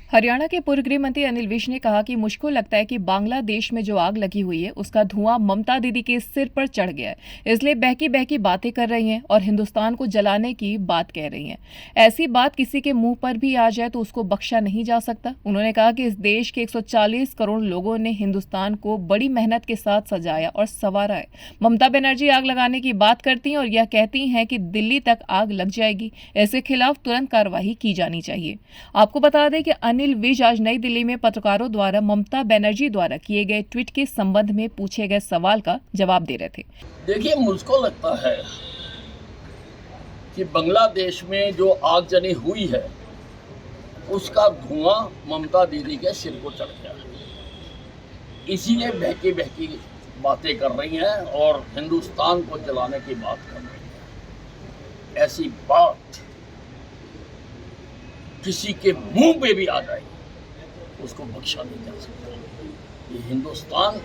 हरियाणा के पूर्व गृह मंत्री अनिल विज ने कहा कि मुझको लगता है कि बांग्लादेश में जो आग लगी हुई है उसका धुआं ममता दीदी के सिर पर चढ़ गया है, इसलिए बहकी बहकी बातें कर रही हैं और हिंदुस्तान को जलाने की बात कह रही हैं। ऐसी बात किसी के मुंह पर भी आ जाए तो उसको बख्शा नहीं जा सकता। उन्होंने कहा कि इस देश के 140 करोड़ लोगों ने हिंदुस्तान को बड़ी मेहनत के साथ सजाया और संवारा है। ममता बनर्जी आग लगाने की बात करती हैं और यह कहती हैं कि दिल्ली तक आग लग जाएगी, इसके खिलाफ तुरंत कार्रवाई की जानी चाहिए। आपको बता दें कि अनिल विज आज नई दिल्ली में पत्रकारों द्वारा ममता बनर्जी द्वारा किए गए ट्वीट के संबंध में पूछे गए सवाल का जवाब दे रहे थे। देखिए, मुझको लगता है कि बांग्लादेश में जो आगजनी हुई है उसका धुआं ममता दीदी के सिर को चढ़ गया है, इसीलिए बहकी बहकी बातें कर रही हैं और हिंदुस्तान को जलाने की बात कर रही हैं। ऐसी बात किसी के मुंह पे भी आ जाए उसको बख्शा नहीं जा सकता। ये हिंदुस्तान,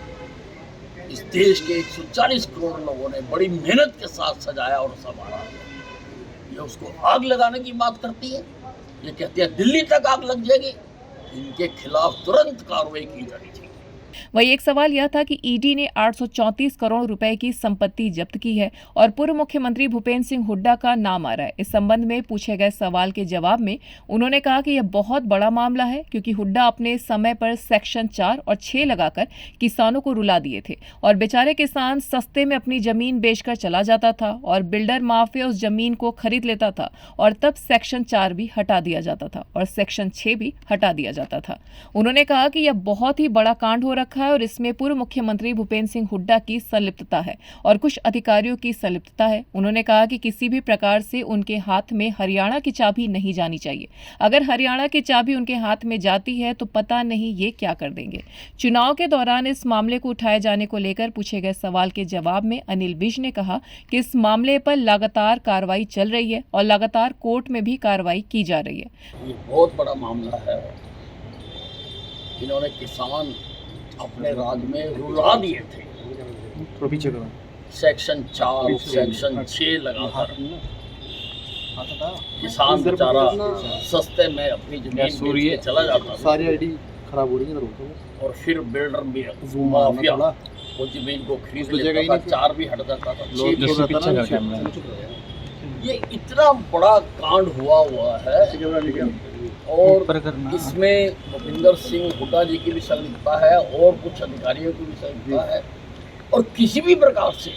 इस देश के 140 करोड़ लोगों ने बड़ी मेहनत के साथ सजाया और संभाला है। ये उसको आग लगाने की बात करती है, ये कहती है दिल्ली तक आग लग जाएगी। इनके खिलाफ तुरंत कार्रवाई की जानी चाहिए। वही एक सवाल यह था कि ईडी ने 834 करोड़ रुपए की संपत्ति जब्त की है और पूर्व मुख्यमंत्री भूपेंद्र सिंह हुड्डा का नाम आ रहा है। इस संबंध में पूछे गए सवाल के जवाब में उन्होंने कहा कि यह बहुत बड़ा मामला है, क्योंकि हुड्डा अपने समय पर सेक्शन 4 और 6 लगाकर किसानों को रुला दिए थे और बेचारे किसान सस्ते में अपनी जमीन बेचकर चला जाता था और बिल्डर माफिया उस जमीन को खरीद लेता था और तब सेक्शन 4 भी हटा दिया जाता था और सेक्शन 6 भी हटा दिया जाता था। उन्होंने कहा कि यह बहुत ही बड़ा कांड हो रखा है और इसमें पूर्व मुख्यमंत्री भूपेंद्र सिंह हुड्डा की संलिप्तता है और कुछ अधिकारियों की संलिप्तता है। उन्होंने कहा कि किसी भी प्रकार से उनके हाथ में हरियाणा की चाबी नहीं जानी चाहिए। अगर हरियाणा की चाबी उनके हाथ में जाती है तो पता नहीं ये क्या कर देंगे। चुनाव के दौरान इस मामले को उठाए जाने को लेकर पूछे गए सवाल के जवाब में अनिल विज ने कहा कि इस मामले पर लगातार कार्रवाई चल रही है और लगातार कोर्ट में भी कार्रवाई की जा रही है। ये बहुत बड़ा मामला है। इन्होंने किसान अपने राज में रुला दिए थे, सेक्शन 4 सेक्शन 6 लगाकर किसान बेचारा सस्ते में अपनी जमीन बेच के चला जाता था। सारी आईडी खराब हो रही है और फिर बिल्डर भी माफिया वो जमीन को खरीद लेता था, 4 भी हट जाता था। ये इतना बड़ा कांड हुआ है और इसमें भूपेंद्र सिंह हुड्डा जी की भी संलिप्तता है और कुछ अधिकारियों की भी संलिप्तता है और किसी भी प्रकार से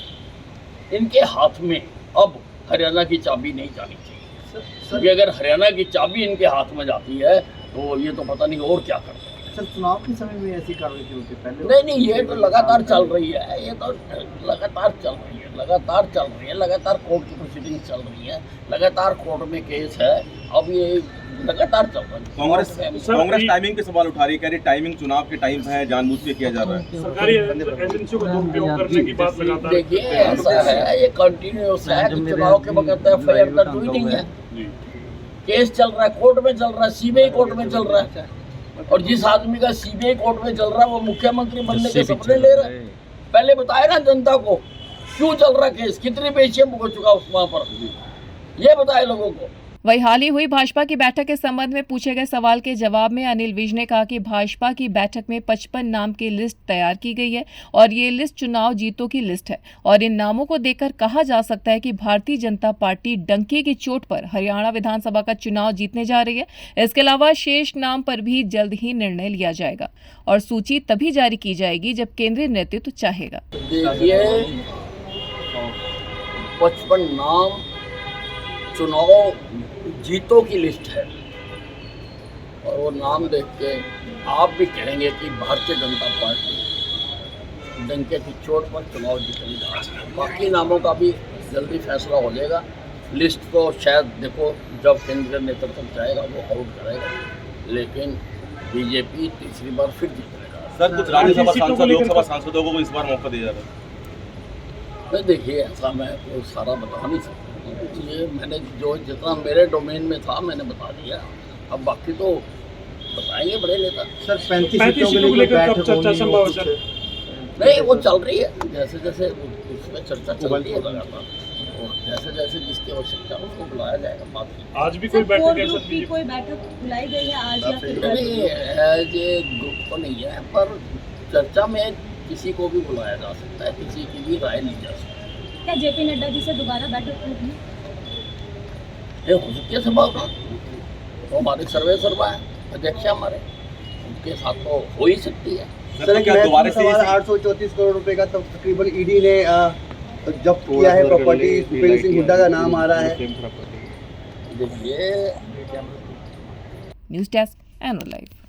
इनके हाथ में अब हरियाणा की चाबी नहीं जानी चाहिए, क्योंकि अगर हरियाणा की चाबी इनके हाथ में जाती है तो ये तो पता नहीं और क्या करते हैं। सर, चुनाव के समय में ऐसी कार्रवाई क्यों होती है? पहले नहीं, ये तो लगातार चल रही है, ये तो लगातार चल रही है, लगातार कोर्ट की प्रोसीडिंग चल रही है, लगातार कोर्ट में केस है, अब ये लगातार चल रहा है। कांग्रेस टाइमिंग के सवाल उठा रही है, कह रही टाइमिंग चुनाव के टाइम है, जानबूझ के किया जा रहा है। सरकारी एजेंसियों को दुरुपयोग करने की बात लगातार। देखिए, ऐसा है, ये कंटिन्यूस है कि चुनाव के वक्त एफआईआर दर्ज हुई नहीं है, केस चल रहा है, कोर्ट में चल रहा है, सीबीआई कोर्ट में चल रहा है और जिस आदमी का सीबीआई कोर्ट में चल रहा है वो मुख्यमंत्री बनने के सपने ले रहा है। पहले बताए ना जनता को क्यों चल रहा केस, कितनी पेशियां भुगत चुका उस वहां पर, ये बताए लोगों को। वही हाल ही हुई भाजपा की बैठक के संबंध में पूछे गए सवाल के जवाब में अनिल विज ने कहा कि भाजपा की बैठक में 55 नाम की लिस्ट तैयार की गई है और ये लिस्ट चुनाव जीतों की लिस्ट है और इन नामों को देखकर कहा जा सकता है कि भारतीय जनता पार्टी डंके की चोट पर हरियाणा विधानसभा का चुनाव जीतने जा रही है। इसके अलावा शेष नाम पर भी जल्द ही निर्णय लिया जाएगा और सूची तभी जारी की जाएगी जब केंद्रीय नेतृत्व चाहेगा। देखिए, 55 नाम चुनाव जीतों की लिस्ट है और वो नाम देख के आप भी कहेंगे कि भारतीय जनता पार्टी डंके की चोट पर चुनाव जीतने जा रही है। बाकी नामों का भी जल्दी फैसला हो जाएगा। लिस्ट तो शायद देखो जब केंद्रीय नेतृत्व चाहेगा वो आउट करेगा, लेकिन बीजेपी तीसरी बार फिर जीतेगा। सर, कुछ राज्यसभा सांसद लोकसभा सांसदों को इस बार मौका दिया जाएगा? नहीं, देखिए, ऐसा मैं वो सारा बता नहीं सकता, इसलिए मैंने जो जितना मेरे डोमेन में था मैंने बता दिया। अब बाकी तो बताएंगे बड़े नेता। सर, 35 सीटों को लेकर कब चर्चा संभव है? नहीं, वो चल रही है, जैसे जैसे उसमें चर्चा चल रही है लगातार। और जैसे जैसे जिसकी आवश्यकता है उसको बुलाया जाएगा। बात की आज भी कोई सर, बैठक कोर है ग्रुप सर की कोई बैठक बुलाई गई है आज या फिर नहीं, एज ए ग्रुप तो नहीं है, पर चर्चा में किसी को भी बुलाया जा सकता है, किसी की भी राय ली जा सकती क्या जेपी नड्डा जी से दोबारा बैठक होगी? है। हो सकती है सभा, वो हमारे सर्वा है, अध्यक्ष हमारे, उनके साथ तो हो ही सकती है। सर क्या दोबारा से 834 करोड़ रुपए का तकरीबन ईडी ने जब्त किया है प्रॉपर्टी, भूपेंद्र सिंह हुड्डा का नाम आ रहा है। देखिए न्यूज डेस्क एनो लाइव।